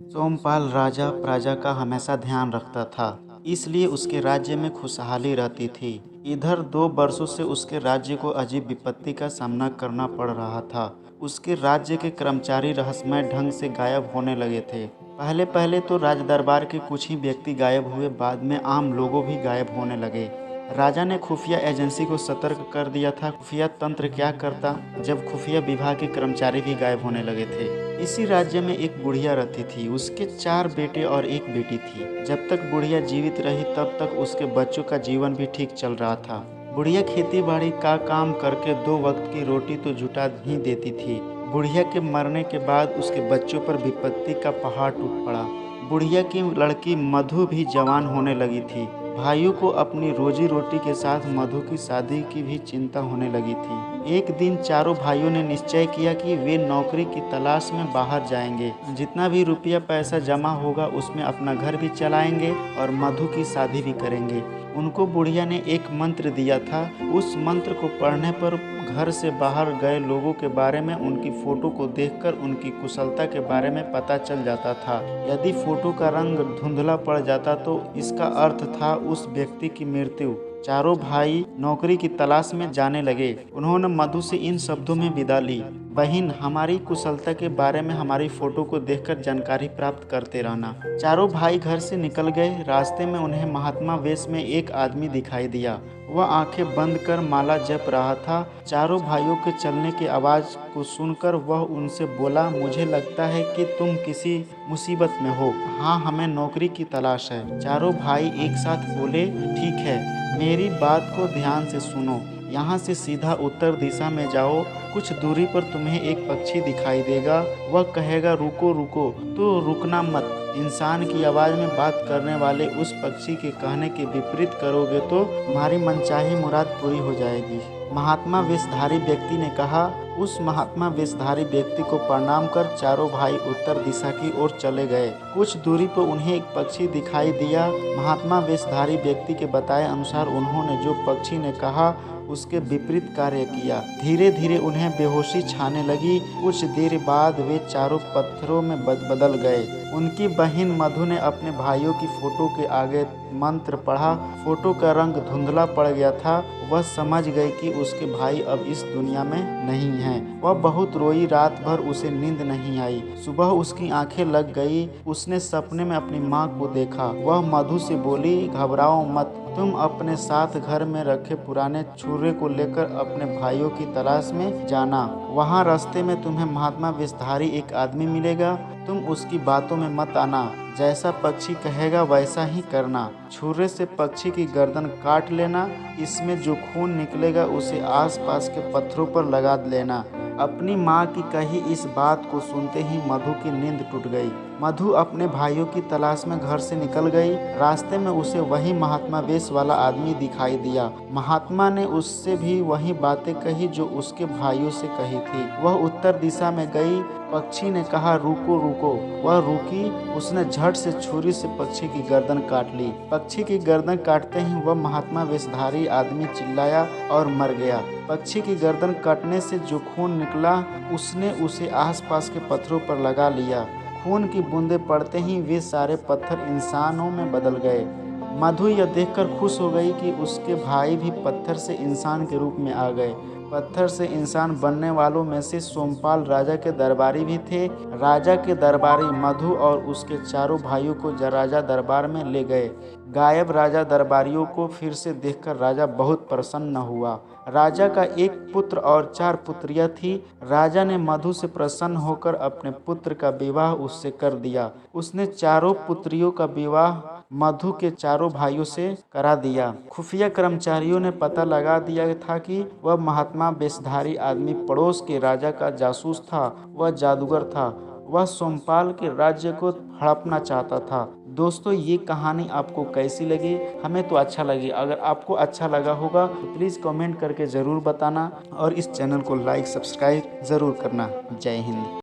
सोमपाल राजा प्रजा का हमेशा ध्यान रखता था, इसलिए उसके राज्य में खुशहाली रहती थी। इधर 2 वर्षों से उसके राज्य को अजीब विपत्ति का सामना करना पड़ रहा था। उसके राज्य के कर्मचारी रहस्यमय ढंग से गायब होने लगे थे। पहले पहले तो राजदरबार के कुछ ही व्यक्ति गायब हुए, बाद में आम लोगों भी गायब होने लगे। राजा ने खुफिया एजेंसी को सतर्क कर दिया था। खुफिया तंत्र क्या करता जब खुफिया विभाग के कर्मचारी भी गायब होने लगे थे। इसी राज्य में एक बुढ़िया रहती थी। उसके 4 बेटे और एक बेटी थी। जब तक बुढ़िया जीवित रही तब तक उसके बच्चों का जीवन भी ठीक चल रहा था। बुढ़िया खेती बाड़ी का काम करके 2 वक्त की रोटी तो जुटा ही देती थी। बुढ़िया के मरने के बाद उसके बच्चों पर विपत्ति का पहाड़ टूट पड़ा। बुढ़िया की लड़की मधु भी जवान होने लगी थी। भाइयों को अपनी रोजी रोटी के साथ मधु की शादी की भी चिंता होने लगी थी। एक दिन चारों भाइयों ने निश्चय किया कि वे नौकरी की तलाश में बाहर जाएंगे। जितना भी रुपया पैसा जमा होगा उसमें अपना घर भी चलाएंगे और मधु की शादी भी करेंगे। उनको बुढ़िया ने एक मंत्र दिया था। उस मंत्र को पढ़ने पर घर से बाहर गए लोगों के बारे में उनकी फोटो को देखकर उनकी कुशलता के बारे में पता चल जाता था। यदि फोटो का रंग धुंधला पड़ जाता तो इसका अर्थ था उस व्यक्ति की मृत्यु। चारों भाई नौकरी की तलाश में जाने लगे। उन्होंने मधु से इन शब्दों में विदा ली, बहन, हमारी कुशलता के बारे में हमारी फोटो को देखकर जानकारी प्राप्त करते रहना। चारों भाई घर से निकल गए। रास्ते में उन्हें महात्मा वेश में एक आदमी दिखाई दिया। वह आंखें बंद कर माला जप रहा था। चारों भाइयों के चलने की आवाज़ को सुनकर वह उनसे बोला, मुझे लगता है कि तुम किसी मुसीबत में हो। हाँ, हमें नौकरी की तलाश है। चारों भाई एक साथ बोले, ठीक है, मेरी बात को ध्यान से सुनो। यहाँ से सीधा उत्तर दिशा में जाओ। कुछ दूरी पर तुम्हें एक पक्षी दिखाई देगा। वह कहेगा, रुको रुको, तो रुकना मत। इंसान की आवाज़ में बात करने वाले उस पक्षी के कहने के विपरीत करोगे तो तुम्हारी मनचाही मुराद पूरी हो जाएगी। महात्मा वेशधारी व्यक्ति ने कहा। उस महात्मा वेशधारी व्यक्ति को प्रणाम कर चारों भाई उत्तर दिशा की ओर चले गए। कुछ दूरी पर उन्हें एक पक्षी दिखाई दिया। महात्मा वेशधारी व्यक्ति के बताए अनुसार उन्होंने जो पक्षी ने कहा उसके विपरीत कार्य किया। धीरे धीरे उन्हें बेहोशी छाने लगी। कुछ देर बाद वे चारों पत्थरों में बदल गए। उनकी बहन मधु ने अपने भाइयों की फोटो के आगे मंत्र पढ़ा। फोटो का रंग धुंधला पड़ गया था। वह समझ गई कि उसके भाई अब इस दुनिया में नहीं हैं। वह बहुत रोई। रात भर उसे नींद नहीं आई। सुबह उसकी आंखें लग गई। उसने सपने में अपनी माँ को देखा। वह मधु से बोली, घबराओ मत, तुम अपने साथ घर में रखे पुराने छुरे को लेकर अपने भाइयों की तलाश में जाना। वहाँ रास्ते में तुम्हें महात्मा वेशधारी एक आदमी मिलेगा। तुम उसकी बातों में मत आना। जैसा पक्षी कहेगा वैसा ही करना। छुरे से पक्षी की गर्दन काट लेना। इसमें जो खून निकलेगा उसे आसपास के पत्थरों पर लगा लेना। अपनी माँ की कही इस बात को सुनते ही मधु की नींद टूट गई। मधु अपने भाइयों की तलाश में घर से निकल गई। रास्ते में उसे वही महात्मा वेश वाला आदमी दिखाई दिया। महात्मा ने उससे भी वही बातें कही जो उसके भाइयों से कही थी। वह उत्तर दिशा में गई। पक्षी ने कहा, रुको रुको। वह रुकी। उसने झट से छुरी से पक्षी की गर्दन काट ली। पक्षी की गर्दन काटते ही वह महात्मा वेशधारी आदमी चिल्लाया और मर गया। पक्षी की गर्दन काटने से जो खून निकला उसने उसे आसपास के पत्थरों पर लगा लिया। खून की बूंदें पड़ते ही वे सारे पत्थर इंसानों में बदल गए। मधु यह देखकर खुश हो गई कि उसके भाई भी पत्थर से इंसान के रूप में आ गए। पत्थर से इंसान बनने वालों में से सोमपाल राजा के दरबारी भी थे। राजा के दरबारी मधु और उसके चारों भाइयों को राजा दरबार में ले गए। गायब राजा दरबारियों को फिर से देखकर राजा बहुत प्रसन्न हुआ। राजा का एक पुत्र और 4 पुत्रियां थी। राजा ने मधु से प्रसन्न होकर अपने पुत्र का विवाह उससे कर दिया। उसने चारों पुत्रियों का विवाह मधु के चारों भाइयों से करा दिया। खुफिया कर्मचारियों ने पता लगा दिया था कि वह महात्मा वेशधारी आदमी पड़ोस के राजा का जासूस था। वह जादूगर था। वह सोमपाल के राज्य को हड़पना चाहता था। दोस्तों, ये कहानी आपको कैसी लगी? हमें तो अच्छा लगी। अगर आपको अच्छा लगा होगा तो प्लीज़ कमेंट करके ज़रूर बताना और इस चैनल को लाइक सब्सक्राइब ज़रूर करना। जय हिंद।